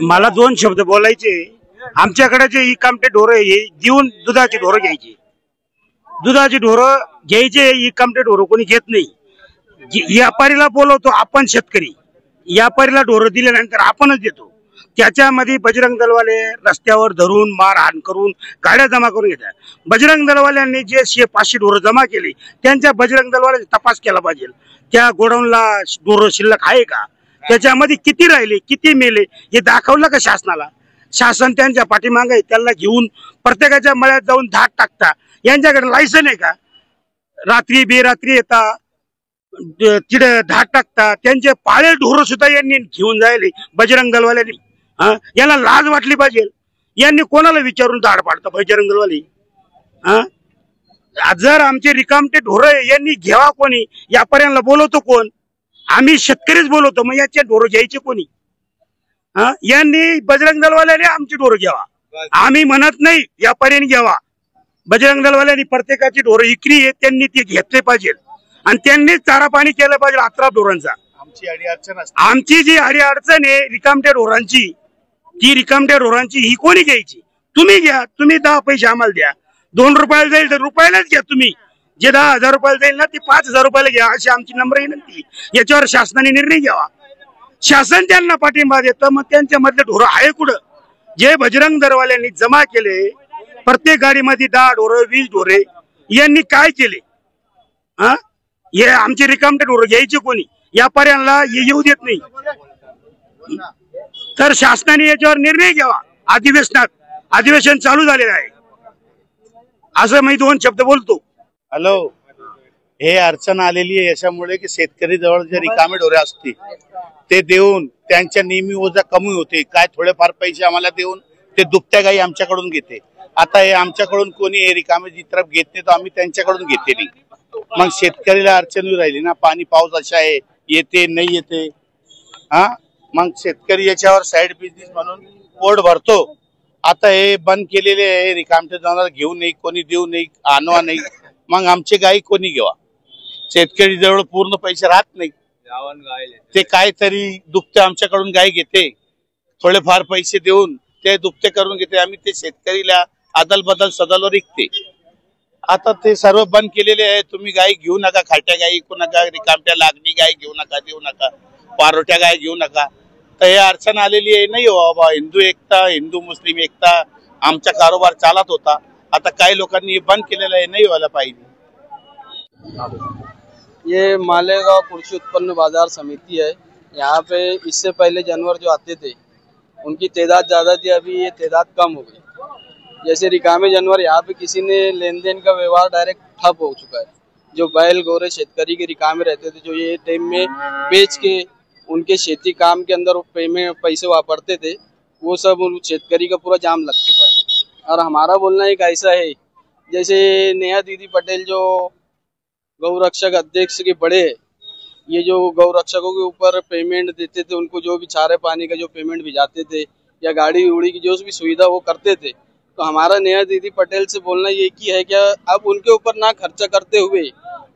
मला दोन शब्द बोलायचे। आमच्याकडे जे इकामटे ढोर हे देऊन दुधाची ढोर घ्यायची, दुधाची ढोर घ्यायचे, इकामटे ढोर कोणी घेत नाही। व्यापारीला बोलवतो आपण, शेतकरी व्यापारीला ढोर दिल्यानंतर आपणच देतो। त्याच्यामध्ये बजरंग दलवाले रस्त्यावर धरून मारहाण करून गाड्या जमा करून घेतात। बजरंग दलवाल्यांनी जे 500 ढोर जमा केले त्यांच्या बजरंग दलवाल्यांनी तपास केला पाहिजे। त्या गोडाऊनला ढोर शिल्लक आहे का, त्याच्यामध्ये किती राहिले किती मेले हे दाखवलं का शासनाला? शासन त्यांच्या पाठीमागे आहे, त्याला घेऊन प्रत्येकाच्या मळ्यात जाऊन धाक टाकता। यांच्याकडे लायसन आहे का? रात्री बेरात्री येता तिथे धाक टाकता, त्यांचे पाळे ढोर सुद्धा यांनी घेऊन जायले बजरंग दलवाल्यांनी। याला लाज वाटली पाहिजे। यांनी कोणाला विचारून धाड पाडता बजरंग दलवाली? जर आमचे रिकामटे ढोर यांनी घ्यावा कोणी? व्यापाऱ्यांना बोलवतो कोण? आम्ही शेतकरीच बोलवतो, मग याचे ढोर घ्यायचे कोणी? यांनी बजरंग दलवाल्याने आमची ढोर घ्यावा, आम्ही म्हणत नाही व्यापाऱ्यांनी घ्यावा। बजरंग दलवाल्यांनी प्रत्येकाची ढोर इकरी आहे त्यांनी ते घेतले पाहिजे आणि त्यांनी चारा पाणी केलं पाहिजे 11 ढोरांचा। आमची जी अडी अडचण आहे रिकामट्या ढोरांची, ती रिकामट्या ढोरांची ही कोणी घ्यायची? तुम्ही घ्या, तुम्ही 10 पैसे आम्हाला द्या। 2 रुपयाला जाईल तर रुपयालाच घ्या तुम्ही, जे 10,000 रुपयाला जाईल ना ते 5,000 रुपयाला घ्या, अशी आमची नम्र विनंती। याच्यावर शासनाने निर्णय घ्यावा। शासन त्यांना पाठिंबा देतं, मग त्यांच्या मधले ढोर आहे कुठं? जे बजरंग दलवाल्यांनी जमा केले प्रत्येक गाडीमध्ये 10 ढोर 20 ढोरे, यांनी काय केले? हे आमचे रिकामटे ढोर घ्यायचे कोणी? व्यापाऱ्यांना येऊ देत नाही, तर शासनाने याच्यावर निर्णय घ्यावा। अधिवेशन चालू झालेलं आहे, असं मी 2 शब्द बोलतो। हॅलो, हे अडचण आलेली आहे याच्यामुळे की शेतकरी जवळ जे रिकामे ढोरे असते ते देऊन त्यांच्या नेहमी ओझा कमी होते। काय थोडेफार पैसे आम्हाला देऊन ते दुभत्या गाई आमच्याकडून घेते। आता हे आमच्याकडून कोणी हे रिकामे जित्रप घेत नाही, तर आम्ही त्यांच्याकडून घेतलेली। मग शेतकरीला अडचण राहिली ना, पाणी पाऊस अशा आहे, येते नाही येते। मग शेतकरी याच्यावर साईड बिझनेस म्हणून पोट भरतो। आता हे बंद केलेले आहे, रिकामटे जनावर घेऊ नाही, कोणी देऊ नाही, आणवा नाही, मग आमचे गाई कोणी घेवा? शेतकरी जवळ पूर्ण पैसे राहत नाही, ते काहीतरी दुभते आमच्याकडून गाय घेते, थोडेफार पैसे देऊन ते दुभते करून घेते। आम्ही ते शेतकरीला अदल बदल सदलवर विकते। आता ते सर्व बंद केलेले आहे। तुम्ही गाय घेऊ नका, खाट्या गाई घेऊ नका, रिकामट्या लागणी गाय घेऊ नका, देऊ नका, पारोट्या गाय घेऊ नका। तर हे अडचण आलेली आहे। नाही हो बाबा, हिंदू एकता, हिंदू मुस्लिम एकता, आमचा कारोबार चालत होता। आता काही लोकांनी बंद केलेलं आहे, नाही व्हायला पाहिजे। ये मालेगांव कृषि उत्पन्न बाजार समिति है। यहाँ पे इससे पहले जानवर जो आते थे उनकी तादाद ज्यादा थी, अभी ये तादाद कम हो गई। जैसे रिकामे जानवर यहाँ पे किसी ने लेन देन का व्यवहार डायरेक्ट ठप हो चुका है। जो बैल गोरे शेतकरी के रिकामे रहते थे, जो ये टाइम में बेच के उनके खेती काम के अंदर पैसे वापरते थे, वो सब शेतकरी का पूरा जाम लग चुका है। और हमारा बोलना एक ऐसा है, जैसे नेहा दीदी पटेल जो गौरक्षक अध्यक्ष के बड़े, ये जो गौरक्षकों के ऊपर पेमेंट देते थे, उनको जो भी चारे पानी का जो पेमेंट भिजाते थे या गाड़ी उड़ी की जो भी सुविधा वो करते थे, तो हमारा नेहा दीदी पटेल से बोलना ये की है कि अब उनके ऊपर ना खर्चा करते हुए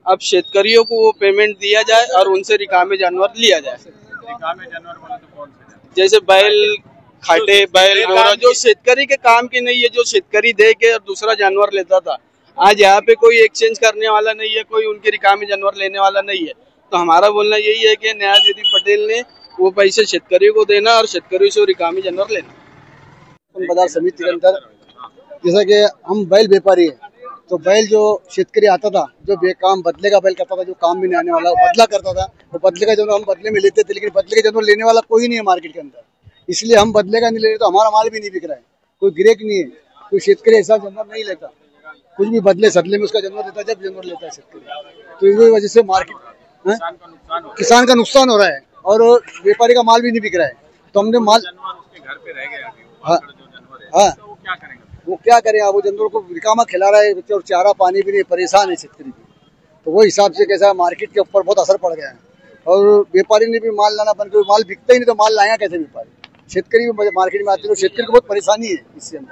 अब शेतकरियों को वो पेमेंट दिया जाए और उनसे रिकामे जानवर लिया जाए। रिकामे जानवर बोले तो कौन से? जैसे बैल, खाटे, बैल गोरा, जो शेतकरी के काम की नहीं है, जो शेतकरी दे के दूसरा जानवर लेता था, आज यहाँ पे कोई एक्सचेंज करने वाला नहीं है, कोई उनके रिकामी जानवर लेने वाला नहीं है। तो हमारा बोलना यही है कि न्याय दीदी पटेल ने वो पैसे शेतकरियों को देना और शेतकरियों से रिकामी जानवर लेना। बाजार समिति के अंदर जैसा कि हम बैल व्यापारी है, तो बैल जो शेतकरी आता था, जो बेकाम बदले का बैल करता था, जो काम भी नहीं आने वाला वो बदला करता था, वो बदले का जानवर हम बदले में लेते थे, लेकिन बदले के जानवर लेने वाला कोई नहीं है मार्केट के अंदर, इसलिए हम बदले का नहीं ले रहे, तो हमारा माल भी नहीं बिक रहा है, कोई गिरेक नहीं है, कोई शेतकरी ऐसा जानवर नहीं लेता, कुछ भी बदले सदले में उसका जानवर देता है, जब जानवर लेता है शेतकरी। तो इसी वजह से मार्केट किसान का नुकसान हो रहा है और व्यापारी का माल भी नहीं बिक रहा है। तो हमने माल घर पे रह गया, हाँ, वो क्या करें? वो जानवर को रिकामा खिला रहा है और चारा पानी भी नहीं, परेशान है शेतकरी भी। तो वो हिसाब से कैसा मार्केट के ऊपर बहुत असर पड़ गया है और व्यापारी ने भी माल लाना बंद कर, माल बिकता ही नहीं तो माल लाएगा कैसे व्यापारी? शेतकरी भी मार्केट में आते हैं, शेतकरी को बहुत परेशानी है इससे। हम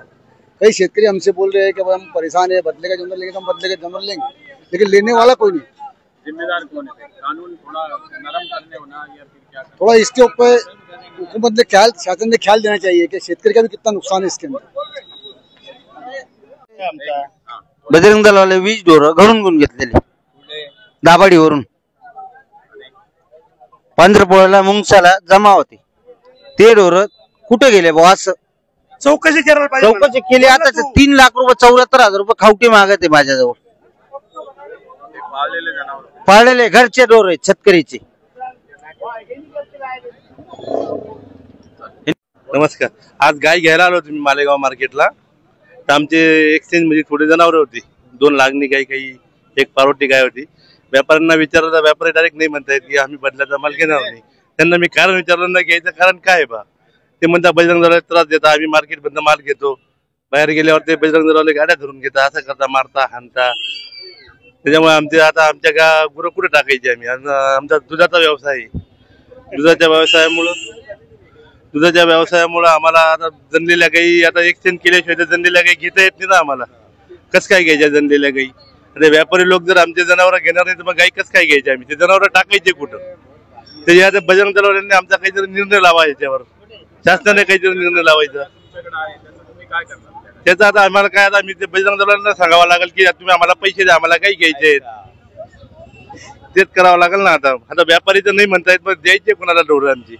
कई शेतकरी हमसे बोल रहे हैं कि हम परेशान है, बदले का जानवर लेंगे तो हम बदले का जानवर लेंगे, लेकिन लेने वाला कोई नहीं। जिम्मेदार कौन है? कानून थोड़ा नरम करने होना या फिर क्या? थोड़ा इसके ऊपर हुकूमत ने ख्याल, शासन ने ख्याल देना चाहिए कि शेतकरी का भी कितना नुकसान है इसके अंदर। आमचा बजरंग दलवाले 20 ढोरं घरून घेऊन घेतलेली दाभाडीवरून पंढरपूरला मुंगसाला जमा होते ते ढोरं कुठे गेले बुवा असं चौकशी करायला पाहिजे मला. चौकशी केली आता ते 3 लाख रुपये 74,000 रुपये खावटी मागत आहे माझ्याजवळ पाळलेले घरचे ढोर आहेत शेतकरीचे। नमस्कार, आज गाय घ्यायला आलो तुम्ही मालेगाव मार्केटला। तर आमचे एक्सचेंज मध्ये थोडे जनावर होती, 2 लागणी गाय, काही एक पारोटी गाय होती। व्यापाऱ्यांना विचारलं तर व्यापारी डायरेक्ट नाही म्हणतायत की आम्ही बदल्याचा माल घेणार नाही। त्यांना मी कारण विचारलं ना घ्यायचं कारण काय बा, ते म्हणतात बजरंग दलवाले त्रास देता, आम्ही मार्केट बंद माल घेतो, बाहेर गेल्यावर ते बजरंग दलवाले गाड्या धरून घेतात, असं करता, मारता, हाणता। त्याच्यामुळे आमचे आता आमच्या गुरं कुठे टाकायची आम्ही, आमचा दुधाचा व्यवसाय आहे। दुधाच्या व्यवसायामुळे आम्हाला आता जनलेल्या गाई आता एक्सचेंज केल्याशिवाय तर जनलेल्या गाई घेता येत नाही ना आम्हाला। कसं काय घ्यायच्या जनलेल्या गाई? अरे व्यापारी लोक जर आमचे जनावर घेणार नाही तर मग गाई कसं काय घ्यायची आम्ही? ते जनावर टाकायचे कुठं? त्याच्या बजरंग दलवाल्यांनी आमचा काहीतरी निर्णय लावा, याच्यावर शासनाने काहीतरी निर्णय लावायचा। त्याचा आता आम्हाला काय, आता मी ते बजरंग दलवाल्यांना सांगावं लागेल की तुम्ही आम्हाला पैसे द्या, आम्हाला काही घ्यायचे आहेत, तेच करावं लागेल ना। आता व्यापारी तर नाही म्हणतायत, पण द्यायचे कोणाला ढोरं आमची?